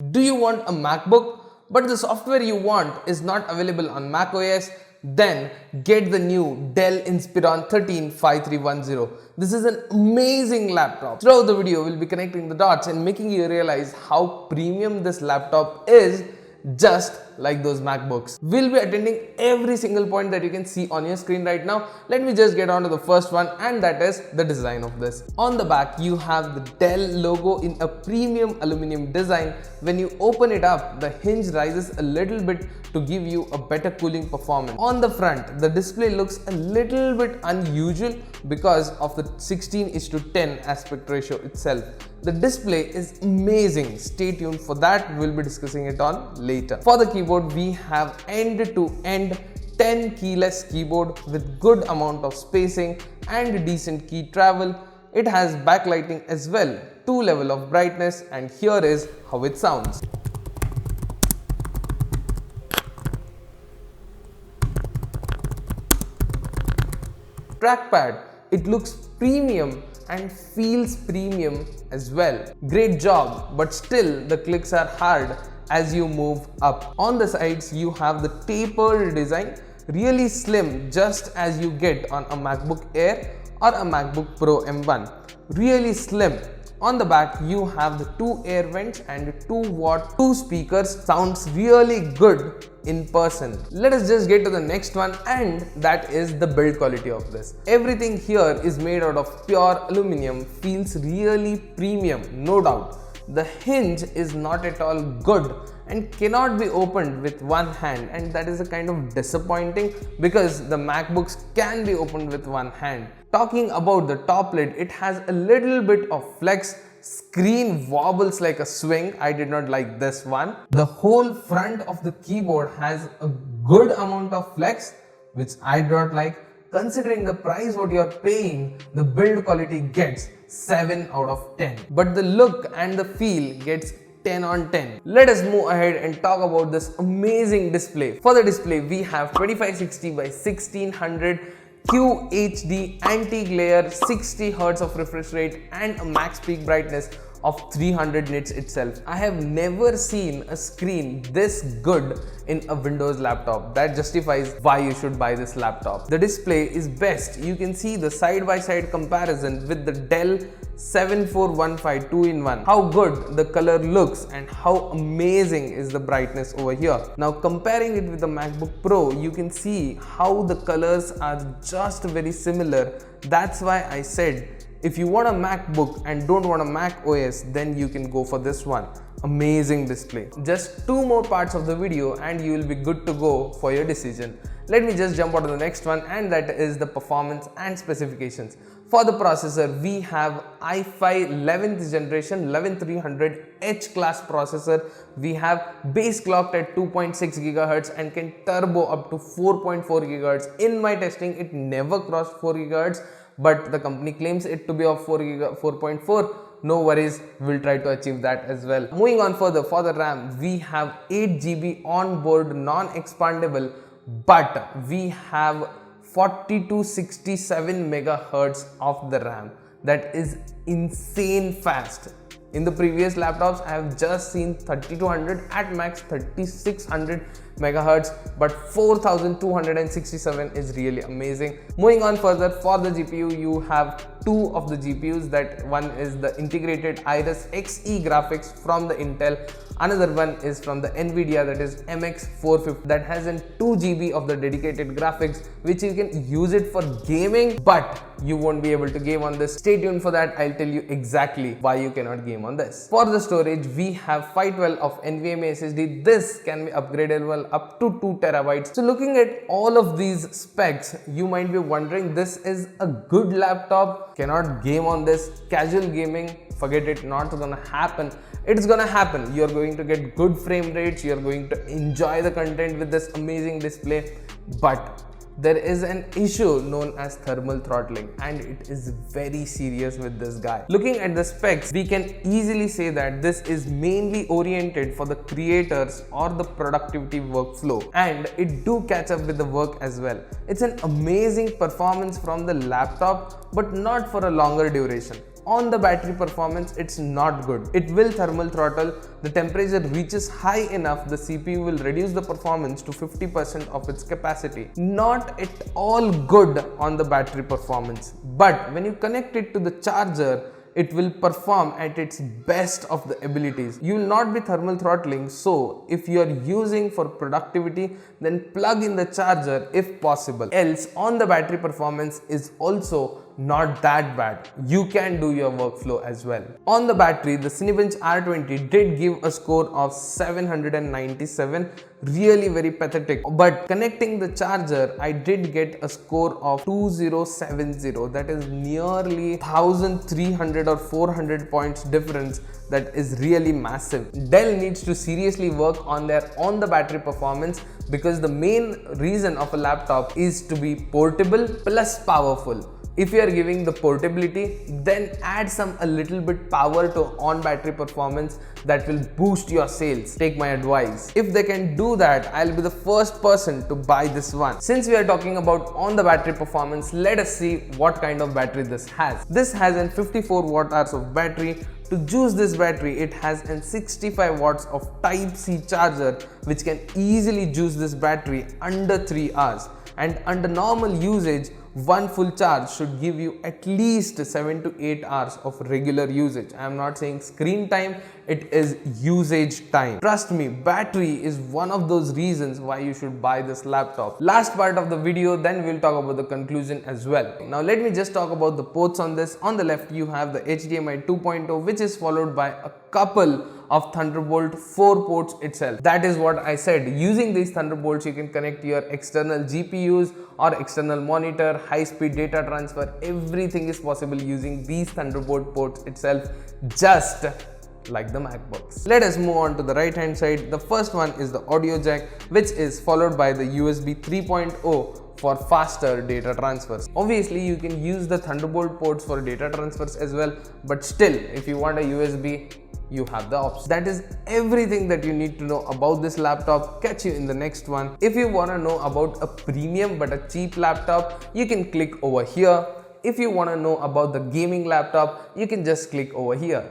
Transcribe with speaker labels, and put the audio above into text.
Speaker 1: Do you want a MacBook but the software you want is not available on macOS? Then get the new Dell Inspiron 135310. This is an amazing laptop. Throughout the video, we'll be connecting the dots and making you realize how premium this laptop is, just like those MacBooks. We'll be attending every single point that you can see on your screen right now. Let me just get on to the first one, and that is the design of this. On the back, you have the Dell logo in a premium aluminum design. When you open it up, the hinge rises a little bit to give you a better cooling performance. On the front, the display looks a little bit unusual because of the 16:10 aspect ratio itself. The display is amazing. Stay tuned for that. We'll be discussing it on later. For the keyboard, we have end-to-end 10 keyless keyboard with good amount of spacing and decent key travel. It has backlighting as well, 2 level of brightness, and here is how it sounds. Trackpad, it looks premium and feels premium as well. Great job, but still the clicks are hard as you move up. On the sides, you have the tapered design, really slim, just as you get on a MacBook Air or a MacBook Pro M1. Really slim. On the back, you have the 2 air vents and 2 speakers. Sounds really good in person. Let us just get to the next one, and that is the build quality of this. Everything here is made out of pure aluminum, feels really premium, no doubt. The hinge is not at all good and cannot be opened with one hand, and that is a kind of disappointing because the MacBooks can be opened with one hand. Talking about the top lid, it has a little bit of flex. Screen wobbles like a swing. I did not like this one. The whole front of the keyboard has a good amount of flex, which I do not like. Considering the price what you are paying, the build quality gets 7 out of 10. But the look and the feel gets 10 on 10. Let us move ahead and talk about this amazing display. For the display, we have 2560 by 1600 QHD anti-glare, 60 Hz of refresh rate, and a max peak brightness of 300 nits itself. I have never seen a screen this good in a Windows laptop. That justifies why you should buy this laptop. The display is best. You can see the side-by-side comparison with the Dell 7415 2-in-1. How good the color looks and how amazing is the brightness over here. Now comparing it with the MacBook Pro, you can see how the colors are just very similar. That's why I said, if you want a MacBook and don't want a Mac OS, then you can go for this one. Amazing display. Just 2 more parts of the video and you will be good to go for your decision. Let me just jump on to the next one, and that is the performance and specifications. For the processor, we have i5 11th generation 11300H class processor. We have base clocked at 2.6 GHz and can turbo up to 4.4 GHz. In my testing, it never crossed 4 GHz. But the company claims it to be of 4.4. No worries, we'll try to achieve that as well. Moving on further, for the RAM, we have 8 GB on-board non-expandable, but we have 4267 MHz of the RAM. That is insane fast. In the previous laptops, I have just seen 3200, at max 3600 MHz, but 4267 is really amazing. Moving on further, for the GPU, you have 2 of the GPUs. That one is the integrated Iris Xe graphics from the Intel. Another one is from the Nvidia, that is MX450, that has an 2 GB of the dedicated graphics, which you can use it for gaming, but you won't be able to game on this. Stay tuned for that. I'll tell you exactly why you cannot game on this. For the storage, we have 512 of NVMe SSD. This can be upgradable up to 2 TB. So looking at all of these specs, you might be wondering, this is a good laptop, cannot game on this. Casual gaming, forget it, not gonna happen. It's gonna happen. You're going to get good frame rates, you're going to enjoy the content with this amazing display, but there is an issue known as thermal throttling, and it is very serious with this guy. Looking at the specs, we can easily say that this is mainly oriented for the creators or the productivity workflow, and it do catch up with the work as well. It's an amazing performance from the laptop, but not for a longer duration. on the battery performance, it's not good. It will thermal throttle. The temperature reaches high enough, the CPU will reduce the performance to 50% of its capacity. Not at all good on the battery performance. But when you connect it to the charger, it will perform at its best of the abilities. You will not be thermal throttling, so if you are using for productivity, then plug in the charger if possible. Else, on the battery performance is also not that bad. You can do your workflow as well. On the battery, the Cinebench R20 did give a score of 797, really very pathetic. But connecting the charger, I did get a score of 2070. That is nearly 1300 or 400 points difference. That is really massive. Dell needs to seriously work on their on the battery performance, because the main reason of a laptop is to be portable plus powerful. If you are giving the portability, then add a little bit power to on battery performance. That will boost your sales. Take my advice. If they can do that, I'll be the first person to buy this one. Since we are talking about on the battery performance, let us see what kind of battery this has. This has a 54 watt hours of battery. To juice this battery, it has a 65 watts of Type-C charger, which can easily juice this battery under 3 hours. And under normal usage, one full charge should give you at least 7 to 8 hours of regular usage. I am not saying screen time, it is usage time. Trust me, battery is one of those reasons why you should buy this laptop. Last part of the video, then we'll talk about the conclusion as well. Now let me just talk about the ports on this. On the left, you have the HDMI 2.0, which is followed by a couple of Thunderbolt 4 ports itself. That is what I said. Using these Thunderbolts, you can connect your external GPUs or external monitor, high-speed data transfer. Everything is possible using these Thunderbolt ports itself, just like the MacBooks. Let us move on to the right hand side. The first one is the audio jack, which is followed by the USB 3.0 for faster data transfers. Obviously, you can use the Thunderbolt ports for data transfers as well, but still, if you want a USB, you have the option. That is everything that you need to know about this laptop. Catch you in the next one. If you want to know about a premium but a cheap laptop, you can click over here. If you want to know about the gaming laptop, you can just click over here.